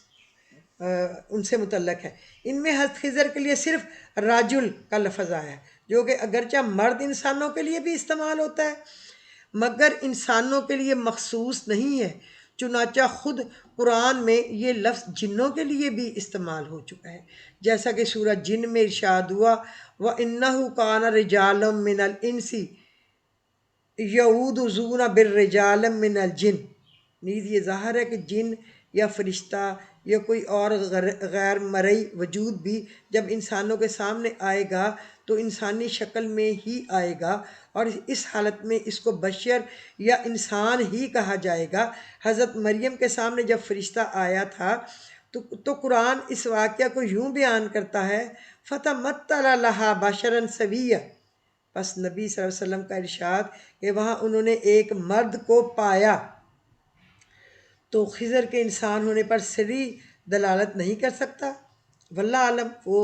ان سے متعلق ہے۔ ان میں حضرت خضر کے لیے صرف راجل کا لفظ آیا ہے، جو کہ اگرچہ مرد انسانوں کے لیے بھی استعمال ہوتا ہے مگر انسانوں کے لیے مخصوص نہیں ہے۔ چنانچہ خود قرآن میں یہ لفظ جنوں کے لیے بھی استعمال ہو چکا ہے، جیسا کہ سورہ جن میں ارشاد ہوا وَإِنَّهُ كَانَ رِجَالٌ مِّنَ الْإِنسِ يَعُوذُونَ بِالرِّجَالٍ مِّنَ الْجِنِّ۔ نیز یہ ظاہر ہے کہ جن یا فرشتہ یا کوئی اور غیر مرئی وجود بھی جب انسانوں کے سامنے آئے گا تو انسانی شکل میں ہی آئے گا، اور اس حالت میں اس کو بشر یا انسان ہی کہا جائے گا۔ حضرت مریم کے سامنے جب فرشتہ آیا تھا تو قرآن اس واقعہ کو یوں بیان کرتا ہے فَتَمَثَّلَ لَهَا بَشَرًا سَوِيًّا، پس نبی صلی اللہ علیہ وسلم کا ارشاد کہ وہاں انہوں نے ایک مرد کو پایا۔ تو خضر کے انسان ہونے پر صریح دلالت نہیں کر سکتا، واللہ عالم وہ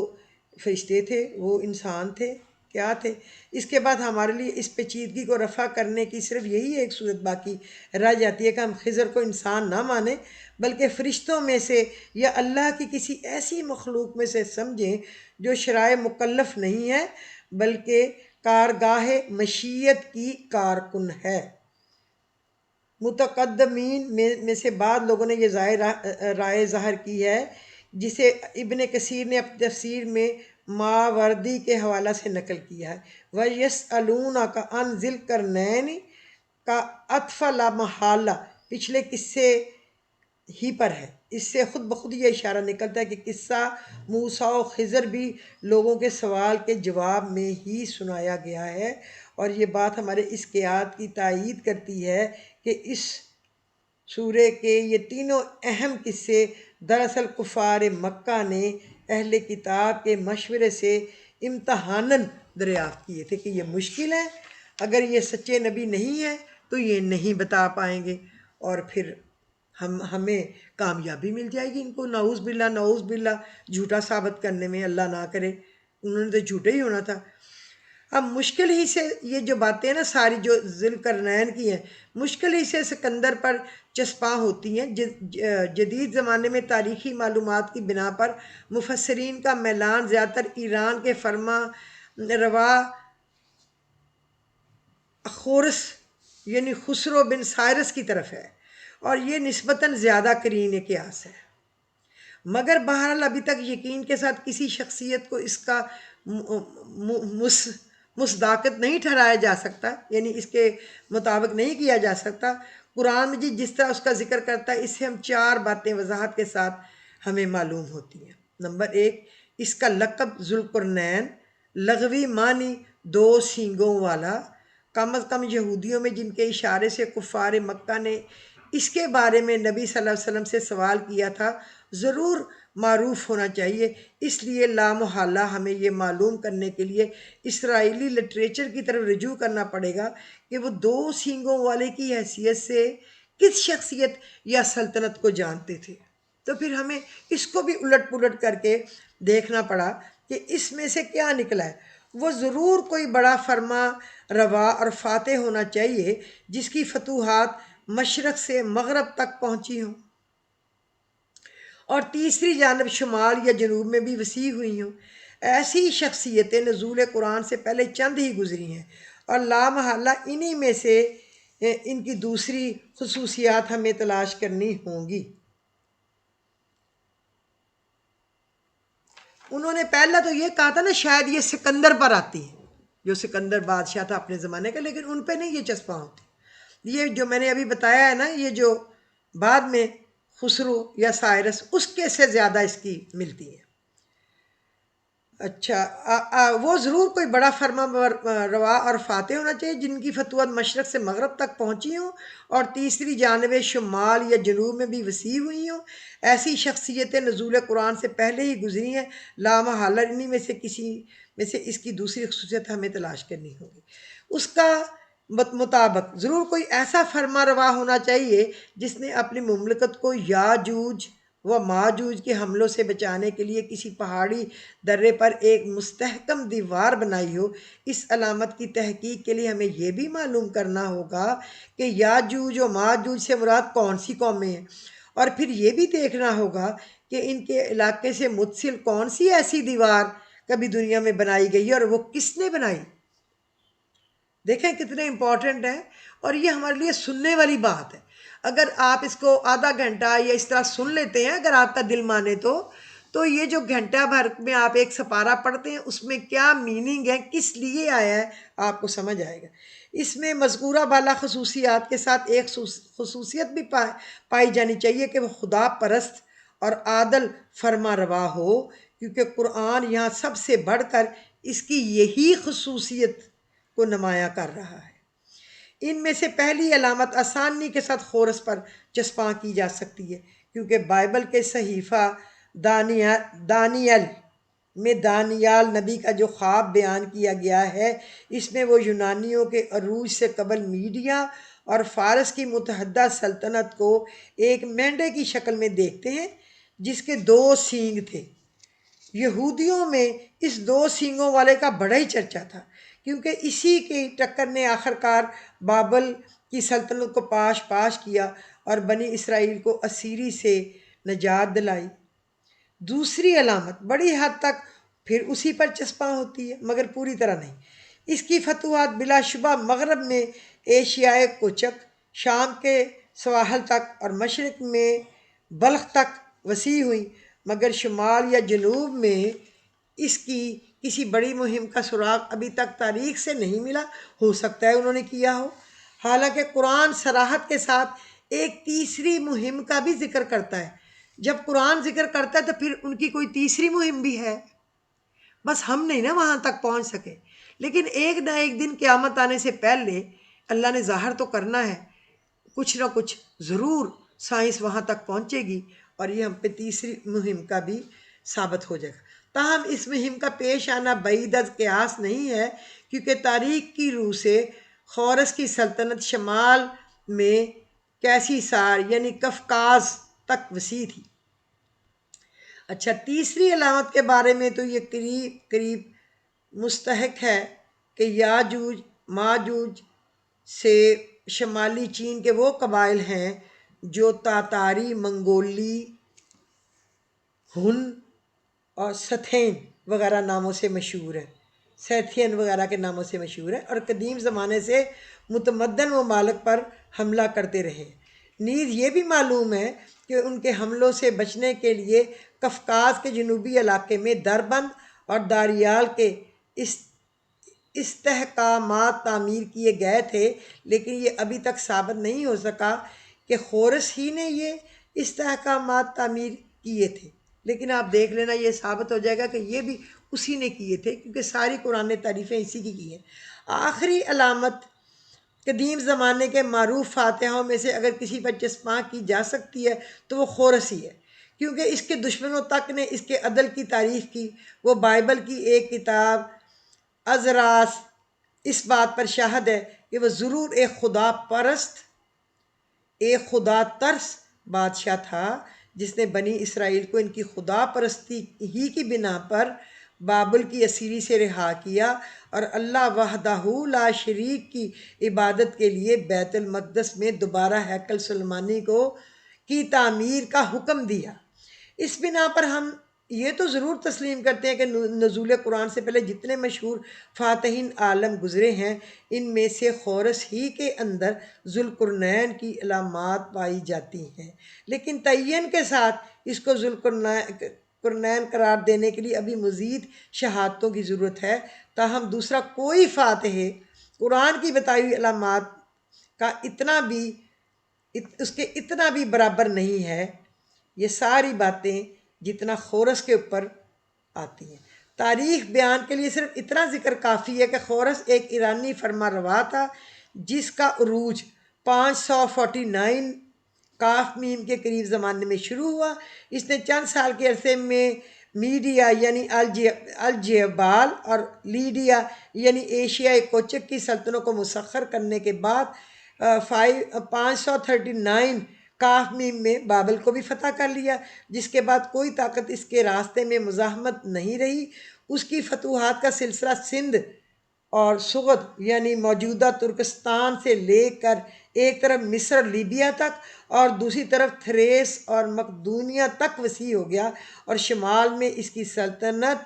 فرشتے تھے، وہ انسان تھے، کیا تھے۔ اس کے بعد ہمارے لیے اس پیچیدگی کو رفع کرنے کی صرف یہی ایک صورت باقی رہ جاتی ہے کہ ہم خضر کو انسان نہ مانیں بلکہ فرشتوں میں سے یا اللہ کی کسی ایسی مخلوق میں سے سمجھیں جو شرائع مکلف نہیں ہے بلکہ کارگاہ مشیت کی کارکن ہے۔ متقدمین میں سے بعض لوگوں نے یہ رائے ظاہر کی ہے، جسے ابن کثیر نے اپنی تفسیر میں ماوردی کے حوالہ سے نقل کیا ہے۔ وَيَسْأَلُونَكَ عَنْ ذِي الْقَرْنَيْنِ کا عطف لا محالہ پچھلے قصے ہی پر ہے۔ اس سے خود بخود یہ اشارہ نکلتا ہے کہ قصہ موسیٰ و خضر بھی لوگوں کے سوال کے جواب میں ہی سنایا گیا ہے، اور یہ بات ہمارے اس قیاد کی تائید کرتی ہے کہ اس سورے کے یہ تینوں اہم قصے دراصل کفار مکہ نے اہل کتاب کے مشورے سے امتحاناً دریافت کیے تھے کہ یہ مشکل ہے، اگر یہ سچے نبی نہیں ہیں تو یہ نہیں بتا پائیں گے، اور پھر ہمیں کامیابی مل جائے گی ان کو، نعوذ باللہ جھوٹا ثابت کرنے میں، اللہ نہ کرے، انہوں نے تو جھوٹے ہی ہونا تھا۔ اب مشکل ہی سے یہ جو باتیں نا ساری جو ذی القرنین کی ہیں، مشکل ہی سے سکندر پر چسپاں ہوتی ہیں۔ جدید زمانے میں تاریخی معلومات کی بنا پر مفسرین کا میلان زیادہ تر ایران کے فرما روا اخورس یعنی خسرو بن سائرس کی طرف ہے، اور یہ نسبتاً زیادہ قرین قیاس ہے، مگر بہرحال ابھی تک یقین کے ساتھ کسی شخصیت کو اس کا مصداقت نہیں ٹھہرایا جا سکتا، یعنی اس کے مطابق نہیں کیا جا سکتا۔ قرآن مجید جس طرح اس کا ذکر کرتا ہے، اس سے ہم 4 باتیں وضاحت کے ساتھ ہمیں معلوم ہوتی ہیں۔ نمبر 1، اس کا لقب ذو القرنین لغوی معنی 2 سینگوں والا، کم از کم یہودیوں میں جن کے اشارے سے کفار مکہ نے اس کے بارے میں نبی صلی اللہ علیہ وسلم سے سوال کیا تھا، ضرور معروف ہونا چاہیے۔ اس لیے لامحالہ ہمیں یہ معلوم کرنے کے لیے اسرائیلی لٹریچر کی طرف رجوع کرنا پڑے گا کہ وہ 2 سینگوں والے کی حیثیت سے کس شخصیت یا سلطنت کو جانتے تھے۔ تو پھر ہمیں اس کو بھی الٹ پلٹ کر کے دیکھنا پڑا کہ اس میں سے کیا نکلا ہے۔ وہ ضرور کوئی بڑا فرما روا اور فاتح ہونا چاہیے جس کی فتوحات مشرق سے مغرب تک پہنچی ہوں، اور تیسری جانب شمال یا جنوب میں بھی وسیع ہوئی ہوں۔ ایسی شخصیتیں نزول قرآن سے پہلے چند ہی گزری ہیں، اور لامحالہ انہی میں سے ان کی دوسری خصوصیات ہمیں تلاش کرنی ہوں گی۔ انہوں نے پہلا تو یہ کہا تھا نا شاید یہ سکندر پر آتی ہے، جو سکندر بادشاہ تھا اپنے زمانے کا، لیکن ان پہ نہیں یہ چسپاں ہوتی۔ یہ جو میں نے ابھی بتایا ہے نا، یہ جو بعد میں خسرو یا سائرس، اس کے سے زیادہ اس کی ملتی ہیں۔ اچھا، وہ ضرور کوئی بڑا فرما روا اور فاتح ہونا چاہیے جن کی فتوحات مشرق سے مغرب تک پہنچی ہوں، اور تیسری جانب شمال یا جنوب میں بھی وسیع ہوئی ہوں۔ ایسی شخصیتیں نزول قرآن سے پہلے ہی گزری ہیں، لامحالہ انہی میں سے کسی میں سے اس کی دوسری خصوصیت ہمیں تلاش کرنی ہوگی۔ اس کا مطابق ضرور کوئی ایسا فرما روا ہونا چاہیے جس نے اپنی مملکت کو یاجوج و ماجوج کے حملوں سے بچانے کے لیے کسی پہاڑی درے پر ایک مستحکم دیوار بنائی ہو۔ اس علامت کی تحقیق کے لیے ہمیں یہ بھی معلوم کرنا ہوگا کہ یاجوج و ماجوج سے مراد کون سی قومیں ہیں، اور پھر یہ بھی دیکھنا ہوگا کہ ان کے علاقے سے متصل کون سی ایسی دیوار کبھی دنیا میں بنائی گئی ہے، اور وہ کس نے بنائی۔ دیکھیں کتنے امپورٹنٹ ہیں، اور یہ ہمارے لیے سننے والی بات ہے۔ اگر آپ اس کو آدھا گھنٹہ یا اس طرح سن لیتے ہیں، اگر آپ کا دل مانے تو یہ جو گھنٹہ بھر میں آپ ایک سپارہ پڑھتے ہیں، اس میں کیا میننگ ہے، کس لیے آیا ہے، آپ کو سمجھ آئے گا۔ اس میں مذکورہ بالا خصوصیات کے ساتھ ایک خصوصیت بھی پائی جانی چاہیے کہ وہ خدا پرست اور عادل فرما روا ہو، کیونکہ قرآن یہاں سب سے بڑھ کر اس کی یہی خصوصیت کو نمایاں کر رہا ہے۔ ان میں سے پہلی علامت آسانی کے ساتھ خورس پر چسپاں کی جا سکتی ہے، کیونکہ بائبل کے صحیفہ دانیال میں دانیال نبی کا جو خواب بیان کیا گیا ہے، اس میں وہ یونانیوں کے عروج سے قبل میڈیا اور فارس کی متحدہ سلطنت کو ایک مینڈے کی شکل میں دیکھتے ہیں جس کے 2 سینگ تھے۔ یہودیوں میں اس 2 سینگوں والے کا بڑا ہی چرچا تھا، کیونکہ اسی کی ٹکر نے آخرکار بابل کی سلطنت کو پاش کیا اور بنی اسرائیل کو اسیری سے نجات دلائی۔ دوسری علامت بڑی حد تک پھر اسی پر چسپاں ہوتی ہے مگر پوری طرح نہیں۔ اس کی فتوحات بلا شبہ مغرب میں ایشیائے کوچک، شام کے سواحل تک اور مشرق میں بلخ تک وسیع ہوئی، مگر شمال یا جنوب میں اس کی کسی بڑی مہم کا سراغ ابھی تک تاریخ سے نہیں ملا۔ ہو سکتا ہے انہوں نے کیا ہو، حالانکہ قرآن صراحت کے ساتھ ایک تیسری مہم کا بھی ذکر کرتا ہے۔ جب قرآن ذکر کرتا ہے تو پھر ان کی کوئی تیسری مہم بھی ہے، بس ہم نہیں نا وہاں تک پہنچ سکے، لیکن ایک نہ ایک دن قیامت آنے سے پہلے اللہ نے ظاہر تو کرنا ہے، کچھ نہ کچھ ضرور سائنس وہاں تک پہنچے گی اور یہ ہم پہ تیسری مہم کا بھی ثابت ہو جائے گا۔ تاہم اس مہم کا پیش آنا بعید از قیاس نہیں ہے، کیونکہ تاریخ کی روح سے خورس کی سلطنت شمال میں کیسیسار یعنی قفقاز تک وسیع تھی۔ اچھا، تیسری علامت کے بارے میں تو یہ قریب قریب مستحق ہے کہ یاجوج ماجوج سے شمالی چین کے وہ قبائل ہیں جو تاتاری، منگولی، ہن اور ستھین وغیرہ ناموں سے مشہور ہیں، سیتھین وغیرہ کے ناموں سے مشہور ہیں، اور قدیم زمانے سے متمدن ممالک پر حملہ کرتے رہے ہیں۔ نیز یہ بھی معلوم ہے کہ ان کے حملوں سے بچنے کے لیے قفقاز کے جنوبی علاقے میں دربند اور داریال کے استحکامات تعمیر کیے گئے تھے، لیکن یہ ابھی تک ثابت نہیں ہو سکا کہ خورس ہی نے یہ استحکامات تعمیر کیے تھے، لیکن آپ دیکھ لینا یہ ثابت ہو جائے گا کہ یہ بھی اسی نے کیے تھے، کیونکہ ساری قرآن تعریفیں اسی کی ہیں۔ آخری علامت قدیم زمانے کے معروف فاتحوں میں سے اگر کسی پر چسپاں کی جا سکتی ہے تو وہ خورس ہی ہے، کیونکہ اس کے دشمنوں تک نے اس کے عدل کی تعریف کی۔ وہ بائبل کی ایک کتاب ازراس اس بات پر شاہد ہے کہ وہ ضرور ایک خدا پرست، ایک خدا ترس بادشاہ تھا، جس نے بنی اسرائیل کو ان کی خدا پرستی ہی کی بنا پر بابل کی اسیری سے رہا کیا اور اللہ وحدہ لا شریک کی عبادت کے لیے بیت المقدس میں دوبارہ ہیکل سلیمانی کی تعمیر کا حکم دیا۔ اس بنا پر ہم یہ تو ضرور تسلیم کرتے ہیں کہ نزول قرآن سے پہلے جتنے مشہور فاتحین عالم گزرے ہیں، ان میں سے خورس ہی کے اندر ذوالقرنین کی علامات پائی جاتی ہیں، لیکن تعین کے ساتھ اس کو ذوالقرنین قرار دینے کے لیے ابھی مزید شہادتوں کی ضرورت ہے۔ تاہم دوسرا کوئی فاتح قرآن کی بتائی ہوئی علامات کا اتنا بھی برابر نہیں ہے۔ یہ ساری باتیں جتنا خورس کے اوپر آتی ہیں۔ تاریخ بیان کے لیے صرف اتنا ذکر کافی ہے کہ خورس ایک ایرانی فرما روا تھا جس کا عروج 549 کاف میم کے قریب زمانے میں شروع ہوا۔ اس نے چند سال کے عرصے میں میڈیا یعنی الجبال اور لیڈیا یعنی ایشیائی کوچک کی سلطنتوں کو مسخر کرنے کے بعد 539 کاف میم میں بابل کو بھی فتح کر لیا، جس کے بعد کوئی طاقت اس کے راستے میں مزاحمت نہیں رہی۔ اس کی فتوحات کا سلسلہ سندھ اور سغد یعنی موجودہ ترکستان سے لے کر ایک طرف مصر لیبیا تک اور دوسری طرف تھریس اور مقدونیہ تک وسیع ہو گیا، اور شمال میں اس کی سلطنت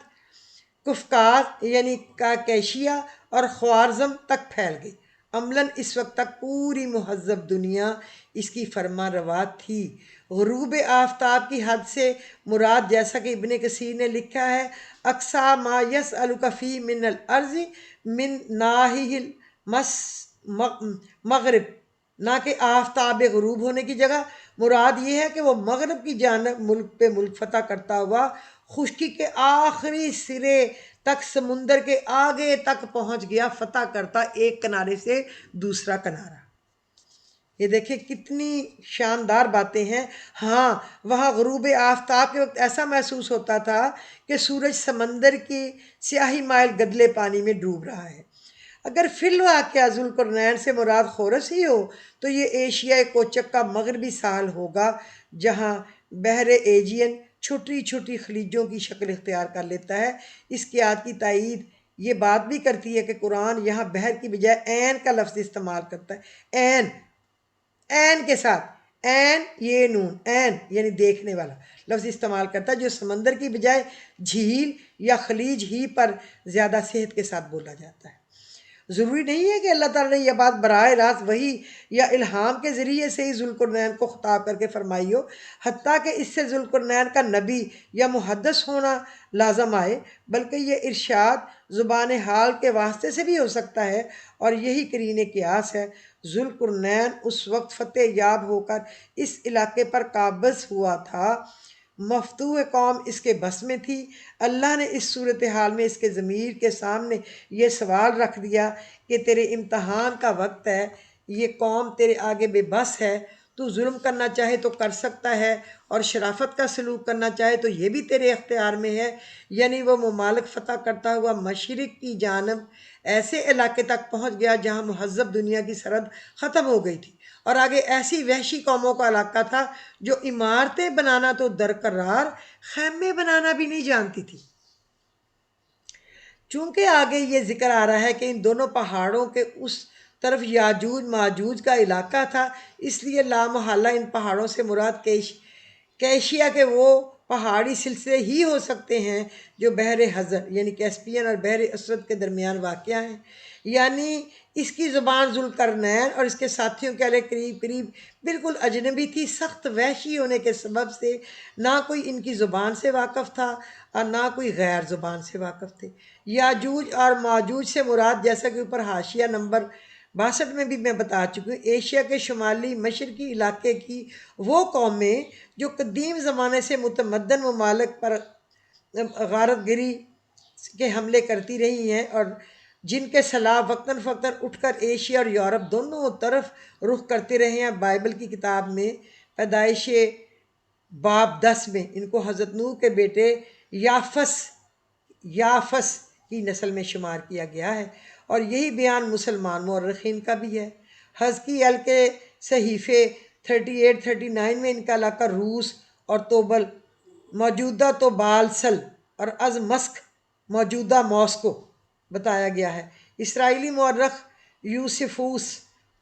قفقاز یعنی کاکیشیا اور خوارزم تک پھیل گئی۔ عملاً اس وقت تک پوری مہذب دنیا اس کی فرما روا تھی۔ غروب آفتاب کی حد سے مراد، جیسا کہ ابن کثیر نے لکھا ہے، اقصا ما یسألک فی من الارض من ناحیہ المغرب، نہ کہ آفتاب غروب ہونے کی جگہ۔ مراد یہ ہے کہ وہ مغرب کی جانب ملک پہ ملک فتح کرتا ہوا خشکی کے آخری سرے تک، سمندر کے آگے تک پہنچ گیا، فتح کرتا ایک کنارے سے دوسرا کنارہ۔ یہ دیکھیں کتنی شاندار باتیں ہیں۔ ہاں، وہاں غروب آفتاب کے وقت ایسا محسوس ہوتا تھا کہ سورج سمندر کی سیاہی مائل گدلے پانی میں ڈوب رہا ہے۔ اگر فی الواقع ذوالقرنین سے مراد خورس ہی ہو تو یہ ایشیائی کوچک کا مغربی ساحل ہوگا، جہاں بحر ایجین چھوٹی چھوٹی خلیجوں کی شکل اختیار کر لیتا ہے۔ اس قیاد کی تائید یہ بات بھی کرتی ہے کہ قرآن یہاں بحر کی بجائے عین کا لفظ استعمال کرتا ہے، عین کے ساتھ این یہ نون این یعنی دیکھنے والا لفظ استعمال کرتا ہے، جو سمندر کی بجائے جھیل یا خلیج ہی پر زیادہ صحت کے ساتھ بولا جاتا ہے۔ ضروری نہیں ہے کہ اللہ تعالیٰ نے یہ بات براہ راست وحی یا الہام کے ذریعے سے ہی ذوالقرنین کو خطاب کر کے فرمائی ہو، حتیٰ کہ اس سے ذوالقرنین کا نبی یا محدث ہونا لازم آئے، بلکہ یہ ارشاد زبان حال کے واسطے سے بھی ہو سکتا ہے، اور یہی قرین قیاس ہے۔ ذوالقرنین اس وقت فتح یاب ہو کر اس علاقے پر قابض ہوا تھا، مفتوح قوم اس کے بس میں تھی۔ اللہ نے اس صورتحال میں اس کے ضمیر کے سامنے یہ سوال رکھ دیا کہ تیرے امتحان کا وقت ہے، یہ قوم تیرے آگے بے بس ہے، تو ظلم کرنا چاہے تو کر سکتا ہے، اور شرافت کا سلوک کرنا چاہے تو یہ بھی تیرے اختیار میں ہے۔ یعنی وہ ممالک فتح کرتا ہوا مشرق کی جانب ایسے علاقے تک پہنچ گیا جہاں مہذب دنیا کی سرحد ختم ہو گئی تھی، اور آگے ایسی وحشی قوموں کا علاقہ تھا جو عمارتیں بنانا تو درقرار خیمے بنانا بھی نہیں جانتی تھی۔ چونکہ آگے یہ ذکر آ رہا ہے کہ ان دونوں پہاڑوں کے اس طرف یاجوج ماجوج کا علاقہ تھا، اس لیے لامحالہ ان پہاڑوں سے مراد کیشیا کے وہ پہاڑی سلسلے ہی ہو سکتے ہیں جو بحر حضر یعنی کیسپین اور بحر اسود کے درمیان واقع ہیں۔ یعنی اس کی زبان ذوالقرنین اور اس کے ساتھیوں کے علیہ قریب قریب بالکل اجنبی تھی، سخت وحشی ہونے کے سبب سے نہ کوئی ان کی زبان سے واقف تھا اور نہ کوئی غیر زبان سے واقف تھے۔ یاجوج اور ماجوج سے مراد، جیسا کہ اوپر حاشیہ نمبر 62 میں بھی میں بتا چکی ہوں، ایشیا کے شمالی مشرقی علاقے کی وہ قومیں جو قدیم زمانے سے متمدن ممالک پر غارت گری کے حملے کرتی رہی ہیں، اور جن کے سیلاب وقتاً فوقتاً اٹھ کر ایشیا اور یورپ دونوں طرف رخ کرتے رہے ہیں۔ بائبل کی کتاب میں پیدائش باب 10 میں ان کو حضرت نوح کے بیٹے یافس کی نسل میں شمار کیا گیا ہے، اور یہی بیان مسلمان مورخین کا بھی ہے۔ حزقیل کے صحیفے 38-39 میں ان کا علاقہ روس اور توبل موجودہ توبالسل اور از مسک موجودہ ماسکو بتایا گیا ہے۔ اسرائیلی مورخ یوسفوس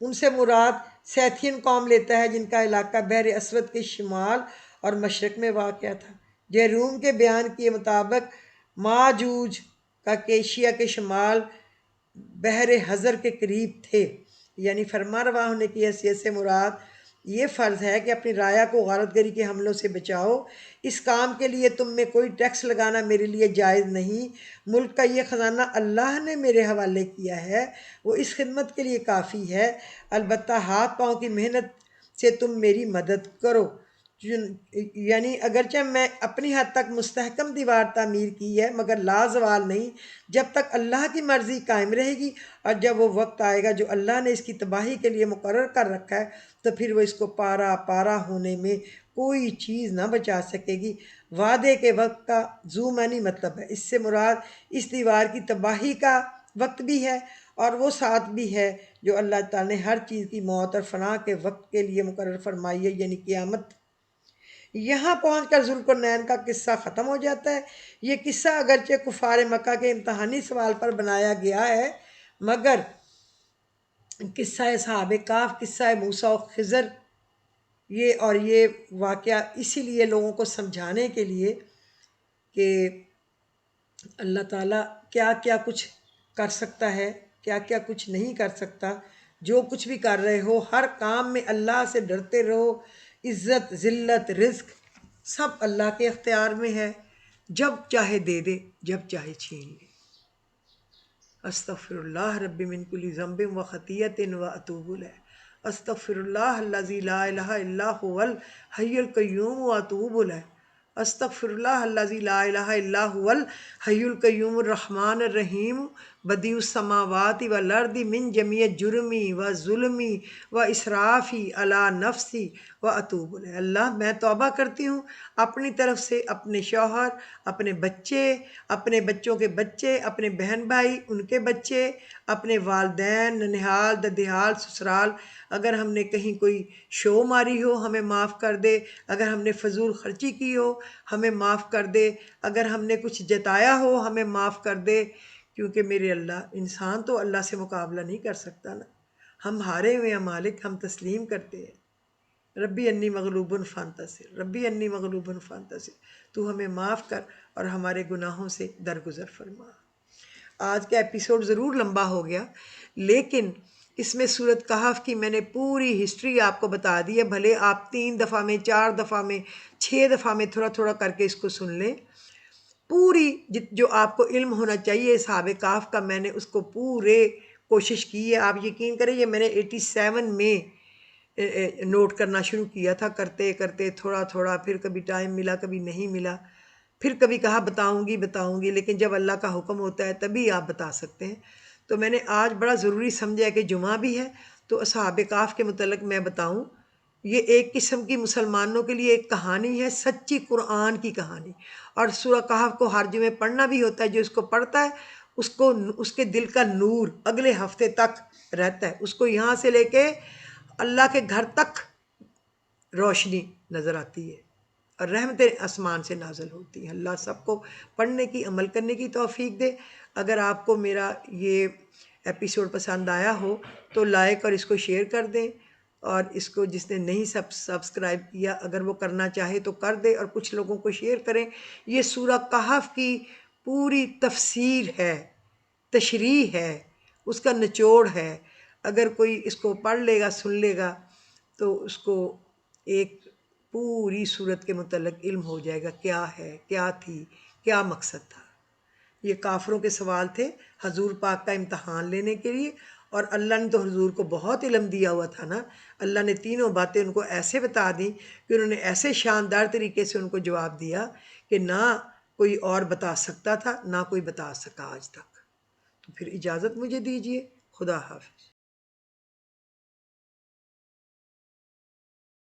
ان سے مراد سیتھین قوم لیتا ہے، جن کا علاقہ بحر اسود کے شمال اور مشرق میں واقع تھا۔ جیروم کے بیان کے مطابق ماجوج کا کیشیا کے شمال بحر حضر کے قریب تھے۔ یعنی فرما روا ہونے کی حیثیت سے مراد یہ فرض ہے کہ اپنی رعایا کو غارت گری کے حملوں سے بچاؤ، اس کام کے لیے تم میں کوئی ٹیکس لگانا میرے لیے جائز نہیں، ملک کا یہ خزانہ اللہ نے میرے حوالے کیا ہے، وہ اس خدمت کے لیے کافی ہے، البتہ ہاتھ پاؤں کی محنت سے تم میری مدد کرو۔ یعنی اگرچہ میں اپنی حد تک مستحکم دیوار تعمیر کی ہے، مگر لازوال نہیں، جب تک اللہ کی مرضی قائم رہے گی، اور جب وہ وقت آئے گا جو اللہ نے اس کی تباہی کے لیے مقرر کر رکھا ہے تو پھر وہ اس کو پارا پارا ہونے میں کوئی چیز نہ بچا سکے گی۔ وعدے کے وقت کا ذو معنی مطلب ہے، اس سے مراد اس دیوار کی تباہی کا وقت بھی ہے، اور وہ ساتھ بھی ہے جو اللہ تعالیٰ نے ہر چیز کی موت اور فنا کے وقت کے لیے مقرر فرمائی ہے، یعنی قیامت۔ یہاں پہنچ کر ذوالقرنین کا قصہ ختم ہو جاتا ہے۔ یہ قصہ اگرچہ کفار مکہ کے امتحانی سوال پر بنایا گیا ہے، مگر قصہ اصحاب کہف، قصہ موسیٰ و خضر، یہ واقعہ اسی لیے لوگوں کو سمجھانے کے لیے کہ اللہ تعالیٰ کیا کیا کچھ کر سکتا ہے، کیا کیا کچھ نہیں کر سکتا۔ جو کچھ بھی کر رہے ہو ہر کام میں اللہ سے ڈرتے رہو، عزت ذلت رزق سب اللہ کے اختیار میں ہے، جب چاہے دے دے، جب چاہے چھین لے۔ استغفر اللہ ربی من کل ذنب و خطیۃ و اتوب الیہ، استغفر اللہ الذی لا الہ الا هو الحی القیوم و اتوب الیہ، استغفر اللہ الذی لا الہ الا هو الحی القیوم الرحمن الرحیم بدیع السماوات والارض من جمیع جرمی و ظلمی و اسرافی علی نفسی و اتوب الیہ۔ اللہ میں توبہ کرتی ہوں اپنی طرف سے، اپنے شوہر، اپنے بچے، اپنے بچوں کے بچے، اپنے بہن بھائی، ان کے بچے، اپنے والدین، ننہال ددیال سسرال، اگر ہم نے کہیں کوئی شو ماری ہو ہمیں معاف کر دے، اگر ہم نے فضول خرچی کی ہو ہمیں معاف کر دے، اگر ہم نے کچھ جتایا ہو ہمیں معاف کر دے، کیونکہ میرے اللہ، انسان تو اللہ سے مقابلہ نہیں کر سکتا نا، ہم ہارے ہوئے ہیں مالک، ہم تسلیم کرتے ہیں۔ ربی انی مغلوبن فانتصر، ربی انی مغلوبن فانتصر، تو ہمیں معاف کر اور ہمارے گناہوں سے درگزر فرما۔ آج کا ایپیسوڈ ضرور لمبا ہو گیا، لیکن اس میں سورۃ کہف کی میں نے پوری ہسٹری آپ کو بتا دی ہے، بھلے آپ 3 دفعہ میں، 4 دفعہ میں، 6 دفعہ میں تھوڑا تھوڑا کر کے اس کو سن لیں۔ پوری جو آپ کو علم ہونا چاہیے اصحاب کہف کا، میں نے اس کو پورے کوشش کی ہے۔ آپ یقین کریں، یہ میں نے 87 میں نوٹ کرنا شروع کیا تھا، کرتے کرتے تھوڑا تھوڑا، پھر کبھی ٹائم ملا کبھی نہیں ملا، پھر کبھی کہا بتاؤں گی، لیکن جب اللہ کا حکم ہوتا ہے تبھی آپ بتا سکتے ہیں۔ تو میں نے آج بڑا ضروری سمجھا کہ جمعہ بھی ہے تو اصحاب کہف کے متعلق میں بتاؤں۔ یہ ایک قسم کی مسلمانوں کے لیے ایک کہانی ہے، سچی قرآن کی کہانی، اور سورہ کہف کو ہر جمعے پڑھنا بھی ہوتا ہے۔ جو اس کو پڑھتا ہے اس کے دل کا نور اگلے ہفتے تک رہتا ہے، اس کو یہاں سے لے کے اللہ کے گھر تک روشنی نظر آتی ہے اور رحمتیں آسمان سے نازل ہوتی ہیں۔ اللہ سب کو پڑھنے کی، عمل کرنے کی توفیق دے۔ اگر آپ کو میرا یہ ایپیسوڈ پسند آیا ہو تو لائک اور اس کو شیئر کر دیں، اور اس کو جس نے نہیں سبسکرائب کیا اگر وہ کرنا چاہے تو کر دے، اور کچھ لوگوں کو شیئر کریں۔ یہ سورہ کہف کی پوری تفسیر ہے، تشریح ہے، اس کا نچوڑ ہے۔ اگر کوئی اس کو پڑھ لے گا، سن لے گا، تو اس کو ایک پوری صورت کے متعلق علم ہو جائے گا، کیا ہے، کیا تھی، کیا مقصد تھا۔ یہ کافروں کے سوال تھے حضور پاک کا امتحان لینے کے لیے، اور اللہ نے تو حضور کو بہت علم دیا ہوا تھا نا۔ اللہ نے تینوں باتیں ان کو ایسے بتا دیں کہ انہوں نے ایسے شاندار طریقے سے ان کو جواب دیا کہ نہ کوئی اور بتا سکتا تھا، نہ کوئی بتا سکا آج تک۔ تو پھر اجازت مجھے دیجیے، خدا حافظ۔